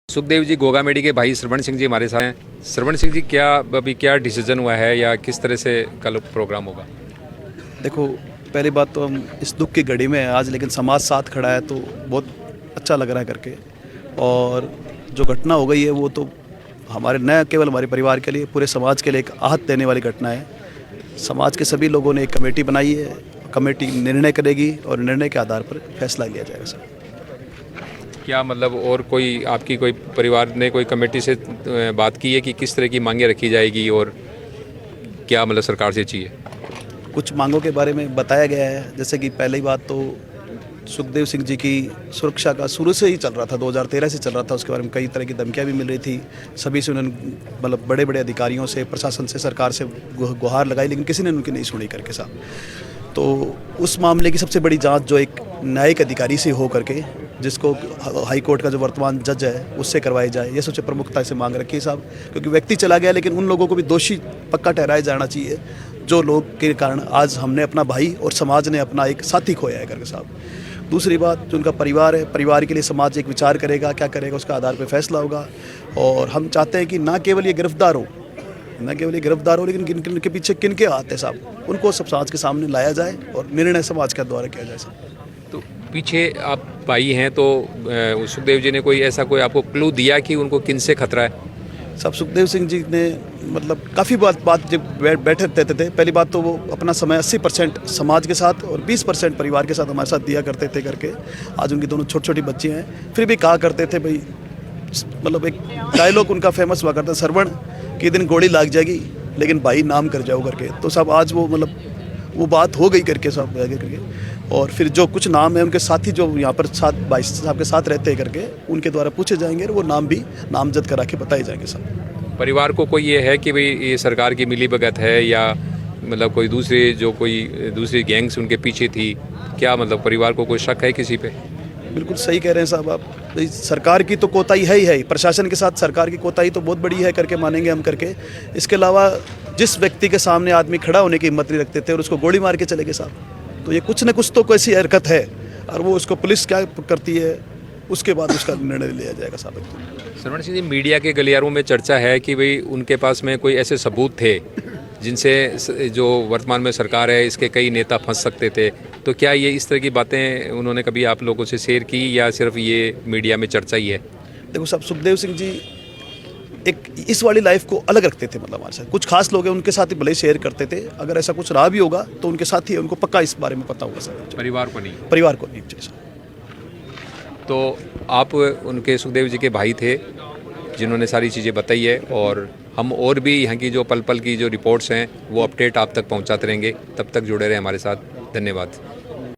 सुखदेव जी गोगामेडी के भाई श्रवण सिंह जी हमारे साथ हैं। श्रवण सिंह जी, क्या डिसीजन हुआ है या किस तरह से कल प्रोग्राम होगा? देखो, पहली बात तो हम इस दुख की घड़ी में हैं आज, लेकिन समाज साथ खड़ा है तो बहुत अच्छा लग रहा है करके। और जो घटना हो गई है वो तो हमारे न केवल हमारे परिवार के लिए, पूरे समाज के लिए एक आहत देने वाली घटना है। समाज के सभी लोगों ने एक कमेटी बनाई है, कमेटी निर्णय करेगी और निर्णय के आधार पर फैसला लिया जाएगा सर। क्या मतलब और कोई आपकी कोई परिवार ने कोई कमेटी से बात की है कि किस तरह की मांगें रखी जाएगी और क्या मतलब सरकार से चाहिए? कुछ मांगों के बारे में बताया गया है, जैसे कि पहली बात तो सुखदेव सिंह जी की सुरक्षा का शुरू से ही चल रहा था, 2013 से चल रहा था। उसके बारे में कई तरह की धमकियां भी मिल रही थी। सभी से उन्होंने मतलब बड़े बड़े अधिकारियों से, प्रशासन से, सरकार से गुहार लगाई, लेकिन किसी ने उनकी नहीं सुनी करके साहब। तो उस मामले की सबसे बड़ी जांच जो एक न्यायिक अधिकारी से हो करके, जिसको हाई कोर्ट का जो वर्तमान जज है उससे करवाई जाए, ये सबसे प्रमुखता से मांग रखी है साहब। क्योंकि व्यक्ति चला गया, लेकिन उन लोगों को भी दोषी पक्का ठहराया जाना चाहिए जो लोग के कारण आज हमने अपना भाई और समाज ने अपना एक साथी खोया है करके साहब। दूसरी बात, जो उनका परिवार है, परिवार के लिए समाज एक विचार करेगा, क्या करेगा उसका आधार पर फैसला होगा। और हम चाहते हैं कि ना केवल ये गिरफ्तार हो, लेकिन किनके पीछे किनके हाथ है साहब, उनको सब समाज के सामने लाया जाए और निर्णय समाज के द्वारा किया जाए साहब। तो पीछे आप भाई हैं तो सुखदेव जी ने कोई आपको क्लू दिया कि उनको किन से खतरा है? सब सुखदेव सिंह जी ने मतलब काफ़ी बात जब बैठे रहते थे। पहली बात तो वो अपना समय 80% समाज के साथ और 20% परिवार के साथ हमारे साथ दिया करते थे करके। आज उनकी दोनों छोटी छोटी बच्ची हैं, फिर भी कहा करते थे भाई, मतलब एक डायलॉग उनका फेमस हुआ करता, श्रवण के दिन गोली लाग जाएगी लेकिन भाई नाम कर जाओ करके। तो सब आज वो मतलब वो बात हो गई करके सब करके। और फिर जो कुछ नाम है उनके साथी जो यहाँ पर साथ भाई साहब के साथ रहते हैं करके, उनके द्वारा पूछे जाएंगे और वो नाम भी नामजद करा के बताए जाएंगे सब। परिवार को कोई ये है कि भाई ये सरकार की मिलीभगत है या मतलब कोई दूसरी गैंग्स उनके पीछे थी? क्या मतलब परिवार को कोई शक है किसी पे? बिल्कुल सही कह रहे हैं साहब आप। सरकार की तो कोताही है ही, प्रशासन के साथ सरकार की कोताही तो बहुत बड़ी है करके मानेंगे हम करके। इसके अलावा जिस व्यक्ति के सामने आदमी खड़ा होने की हिम्मत नहीं रखते थे और उसको गोली मार के चले गए साहब, तो ये कुछ न कुछ तो ऐसी हरकत है। और वो उसको पुलिस क्या करती है उसके बाद उसका निर्णय लिया जाएगा साहब। श्रवण सिंह जी, मीडिया के गलियारों में चर्चा है कि भाई उनके पास में कोई ऐसे सबूत थे जिनसे जो वर्तमान में सरकार है इसके कई नेता फंस सकते थे। तो क्या ये इस तरह की बातें उन्होंने कभी आप लोगों से शेयर की या सिर्फ ये मीडिया में चर्चा ही है? देखो साहब, सुखदेव सिंह जी एक इस वाली लाइफ को अलग रखते थे। मतलब हमारे साथ कुछ खास लोग हैं, उनके साथ ही भले शेयर करते थे। अगर ऐसा कुछ रहा भी होगा तो उनके साथ ही है, उनको पक्का इस बारे में पता होगा सर। परिवार को नहीं सर। तो आप उनके सुखदेव जी के भाई थे जिन्होंने सारी चीज़ें बताई है, और हम और भी यहाँ की जो पल पल की जो रिपोर्ट्स हैं वो अपडेट आप तक पहुँचाते रहेंगे। तब तक जुड़े रहे हमारे साथ। धन्यवाद।